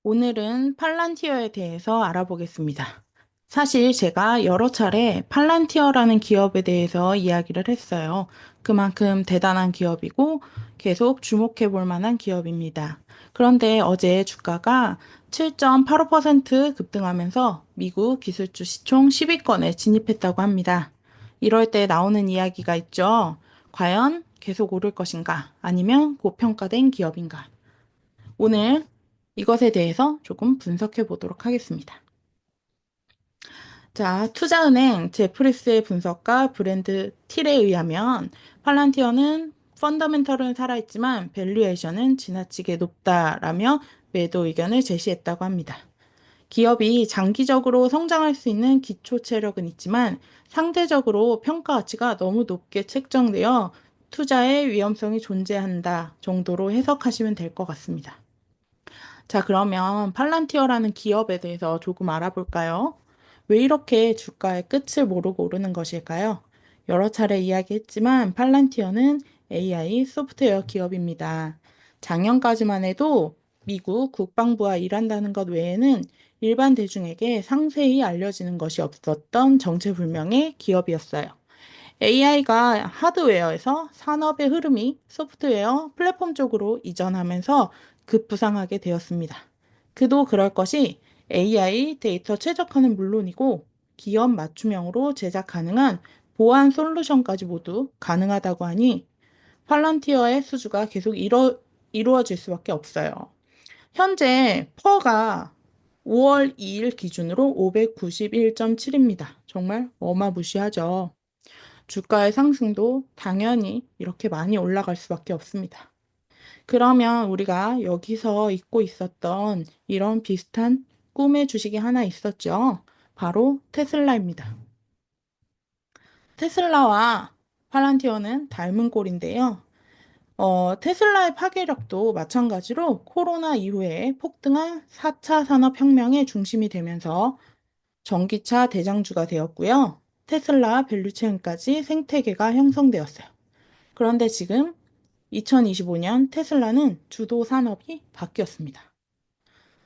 오늘은 팔란티어에 대해서 알아보겠습니다. 사실 제가 여러 차례 팔란티어라는 기업에 대해서 이야기를 했어요. 그만큼 대단한 기업이고 계속 주목해 볼 만한 기업입니다. 그런데 어제 주가가 7.85% 급등하면서 미국 기술주 시총 10위권에 진입했다고 합니다. 이럴 때 나오는 이야기가 있죠. 과연 계속 오를 것인가? 아니면 고평가된 기업인가? 오늘 이것에 대해서 조금 분석해 보도록 하겠습니다. 자, 투자은행 제프리스의 분석가 브랜드 틸에 의하면 팔란티어는 펀더멘털은 살아있지만 밸류에이션은 지나치게 높다라며 매도 의견을 제시했다고 합니다. 기업이 장기적으로 성장할 수 있는 기초 체력은 있지만 상대적으로 평가 가치가 너무 높게 책정되어 투자의 위험성이 존재한다 정도로 해석하시면 될 것 같습니다. 자, 그러면 팔란티어라는 기업에 대해서 조금 알아볼까요? 왜 이렇게 주가의 끝을 모르고 오르는 것일까요? 여러 차례 이야기했지만 팔란티어는 AI 소프트웨어 기업입니다. 작년까지만 해도 미국 국방부와 일한다는 것 외에는 일반 대중에게 상세히 알려지는 것이 없었던 정체불명의 기업이었어요. AI가 하드웨어에서 산업의 흐름이 소프트웨어 플랫폼 쪽으로 이전하면서 급부상하게 되었습니다. 그도 그럴 것이 AI 데이터 최적화는 물론이고 기업 맞춤형으로 제작 가능한 보안 솔루션까지 모두 가능하다고 하니 팔런티어의 수주가 계속 이루어질 수밖에 없어요. 현재 퍼가 5월 2일 기준으로 591.7입니다. 정말 어마무시하죠. 주가의 상승도 당연히 이렇게 많이 올라갈 수밖에 없습니다. 그러면 우리가 여기서 잊고 있었던 이런 비슷한 꿈의 주식이 하나 있었죠. 바로 테슬라입니다. 테슬라와 팔란티어는 닮은 꼴인데요. 테슬라의 파괴력도 마찬가지로 코로나 이후에 폭등한 4차 산업혁명의 중심이 되면서 전기차 대장주가 되었고요. 테슬라 밸류체인까지 생태계가 형성되었어요. 그런데 지금 2025년 테슬라는 주도 산업이 바뀌었습니다.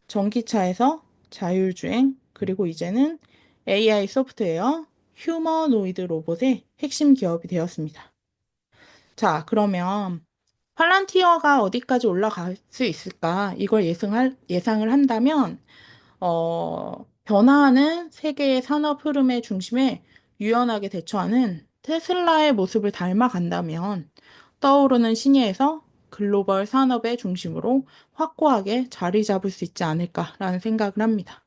전기차에서 자율주행, 그리고 이제는 AI 소프트웨어, 휴머노이드 로봇의 핵심 기업이 되었습니다. 자, 그러면 팔란티어가 어디까지 올라갈 수 있을까? 이걸 예상을 한다면, 변화하는 세계의 산업 흐름의 중심에 유연하게 대처하는 테슬라의 모습을 닮아간다면 떠오르는 시니에서 글로벌 산업의 중심으로 확고하게 자리 잡을 수 있지 않을까라는 생각을 합니다.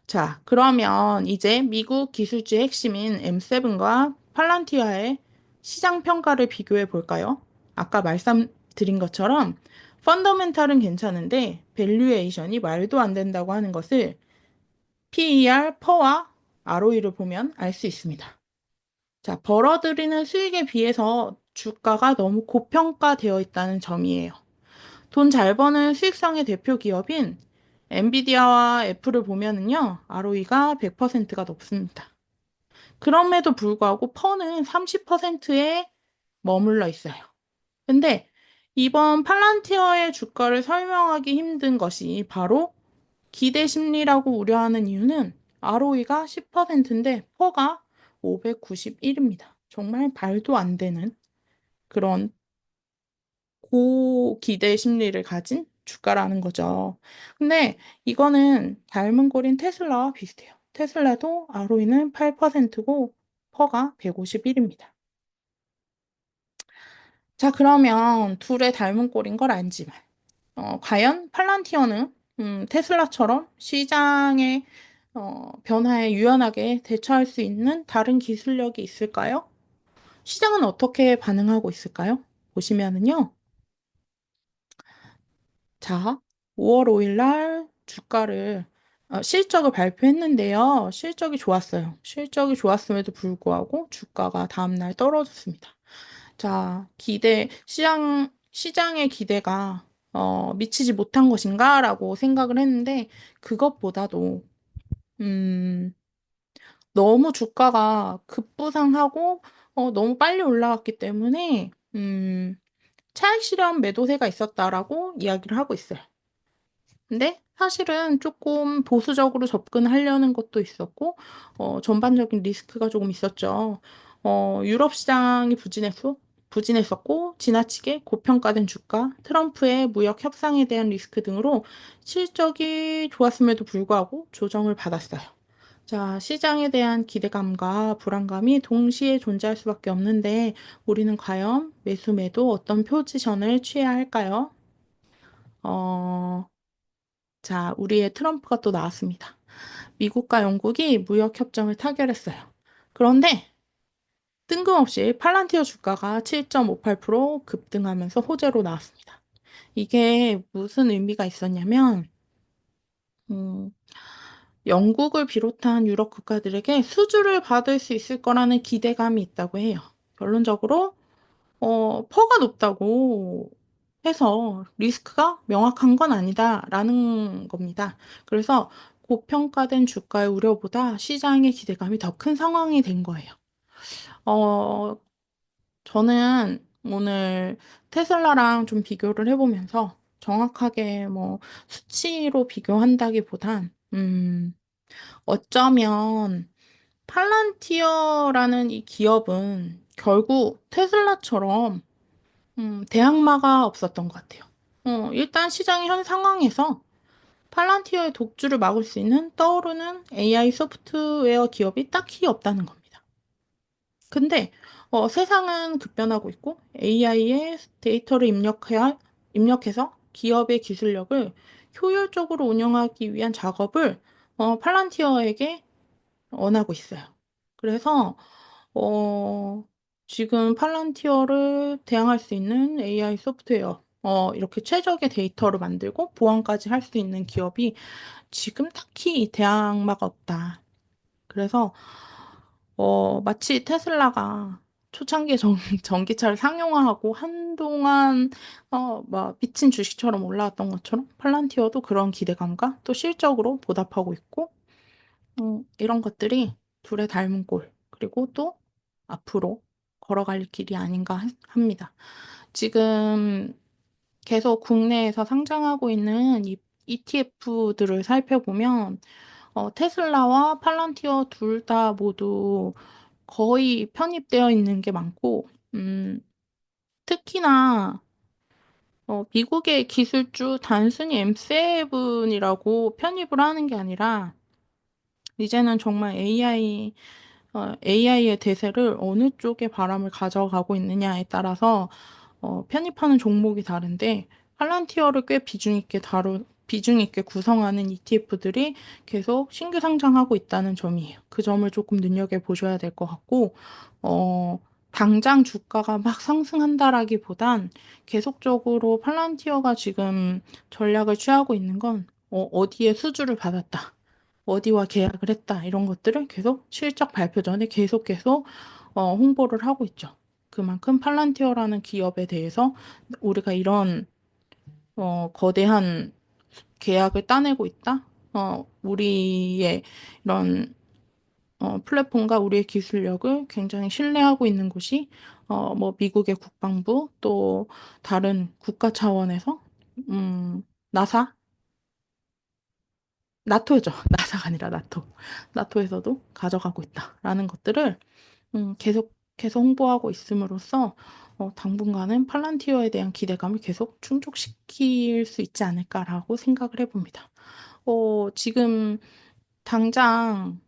자, 그러면 이제 미국 기술주의 핵심인 M7과 팔란티아의 시장 평가를 비교해 볼까요? 아까 말씀드린 것처럼 펀더멘탈은 괜찮은데 밸류에이션이 말도 안 된다고 하는 것을 PER, 퍼와 ROE를 보면 알 수 있습니다. 자, 벌어들이는 수익에 비해서 주가가 너무 고평가되어 있다는 점이에요. 돈 잘 버는 수익성의 대표 기업인 엔비디아와 애플을 보면은요, ROE가 100%가 높습니다. 그럼에도 불구하고 퍼는 30%에 머물러 있어요. 근데 이번 팔란티어의 주가를 설명하기 힘든 것이 바로 기대 심리라고 우려하는 이유는 ROE가 10%인데 퍼가 591입니다. 정말 말도 안 되는 그런 고기대 심리를 가진 주가라는 거죠. 근데 이거는 닮은 꼴인 테슬라와 비슷해요. 테슬라도 ROE는 8%고 퍼가 151입니다. 자, 그러면 둘의 닮은 꼴인 걸 알지만 과연 팔란티어는 테슬라처럼 시장의 변화에 유연하게 대처할 수 있는 다른 기술력이 있을까요? 시장은 어떻게 반응하고 있을까요? 보시면은요. 자, 5월 5일 날 주가를 실적을 발표했는데요. 실적이 좋았어요. 실적이 좋았음에도 불구하고 주가가 다음날 떨어졌습니다. 자, 시장의 기대가 미치지 못한 것인가라고 생각을 했는데 그것보다도 음, 너무 주가가 급부상하고 너무 빨리 올라갔기 때문에 차익 실현 매도세가 있었다라고 이야기를 하고 있어요. 근데 사실은 조금 보수적으로 접근하려는 것도 있었고, 전반적인 리스크가 조금 있었죠. 유럽 시장이 부진했었고, 지나치게 고평가된 주가, 트럼프의 무역 협상에 대한 리스크 등으로 실적이 좋았음에도 불구하고 조정을 받았어요. 자, 시장에 대한 기대감과 불안감이 동시에 존재할 수밖에 없는데, 우리는 과연 매수 매도 어떤 포지션을 취해야 할까요? 어, 자, 우리의 트럼프가 또 나왔습니다. 미국과 영국이 무역 협정을 타결했어요. 그런데 뜬금없이 팔란티어 주가가 7.58% 급등하면서 호재로 나왔습니다. 이게 무슨 의미가 있었냐면, 음, 영국을 비롯한 유럽 국가들에게 수주를 받을 수 있을 거라는 기대감이 있다고 해요. 결론적으로 퍼가 높다고 해서 리스크가 명확한 건 아니다라는 겁니다. 그래서 고평가된 주가의 우려보다 시장의 기대감이 더 큰 상황이 된 거예요. 어, 저는 오늘 테슬라랑 좀 비교를 해보면서 정확하게 뭐 수치로 비교한다기보단, 어쩌면 팔란티어라는 이 기업은 결국 테슬라처럼 대항마가 없었던 것 같아요. 일단 시장의 현 상황에서 팔란티어의 독주를 막을 수 있는 떠오르는 AI 소프트웨어 기업이 딱히 없다는 겁니다. 근데 세상은 급변하고 있고 AI에 데이터를 입력해서 기업의 기술력을 효율적으로 운영하기 위한 작업을 팔란티어에게 원하고 있어요. 그래서 어, 지금 팔란티어를 대항할 수 있는 AI 소프트웨어, 이렇게 최적의 데이터를 만들고 보안까지 할 수 있는 기업이 지금 딱히 대항마가 없다. 그래서 마치 테슬라가 초창기에 전기차를 상용화하고 한동안 막 미친 주식처럼 올라왔던 것처럼 팔란티어도 그런 기대감과 또 실적으로 보답하고 있고 이런 것들이 둘의 닮은 꼴, 그리고 또 앞으로 걸어갈 길이 아닌가 합니다. 지금 계속 국내에서 상장하고 있는 이 ETF들을 살펴보면, 테슬라와 팔란티어 둘 다 모두 거의 편입되어 있는 게 많고, 특히나 미국의 기술주 단순히 M7이라고 편입을 하는 게 아니라, 이제는 정말 AI의 대세를 어느 쪽에 바람을 가져가고 있느냐에 따라서 편입하는 종목이 다른데 팔란티어를 꽤 비중 있게 구성하는 ETF들이 계속 신규 상장하고 있다는 점이에요. 그 점을 조금 눈여겨보셔야 될 것 같고, 어, 당장 주가가 막 상승한다라기보단 계속적으로 팔란티어가 지금 전략을 취하고 있는 건 어디에 수주를 받았다. 어디와 계약을 했다. 이런 것들을 계속 실적 발표 전에 계속 홍보를 하고 있죠. 그만큼 팔란티어라는 기업에 대해서 우리가 이런 거대한 계약을 따내고 있다. 우리의 이런 플랫폼과 우리의 기술력을 굉장히 신뢰하고 있는 곳이 뭐 미국의 국방부 또 다른 국가 차원에서 나사 나토죠. 나사가 아니라 나토. 나토에서도 가져가고 있다라는 것들을 계속 홍보하고 있음으로써 당분간은 팔란티어에 대한 기대감을 계속 충족시킬 수 있지 않을까라고 생각을 해봅니다. 지금 당장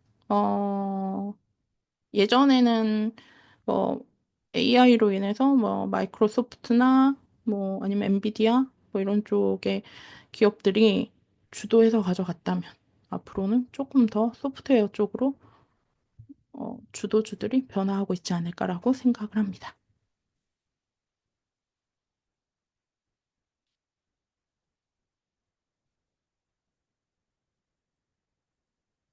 예전에는 뭐 AI로 인해서 뭐 마이크로소프트나 뭐 아니면 엔비디아 뭐 이런 쪽의 기업들이 주도해서 가져갔다면 앞으로는 조금 더 소프트웨어 쪽으로 주도주들이 변화하고 있지 않을까라고 생각을 합니다.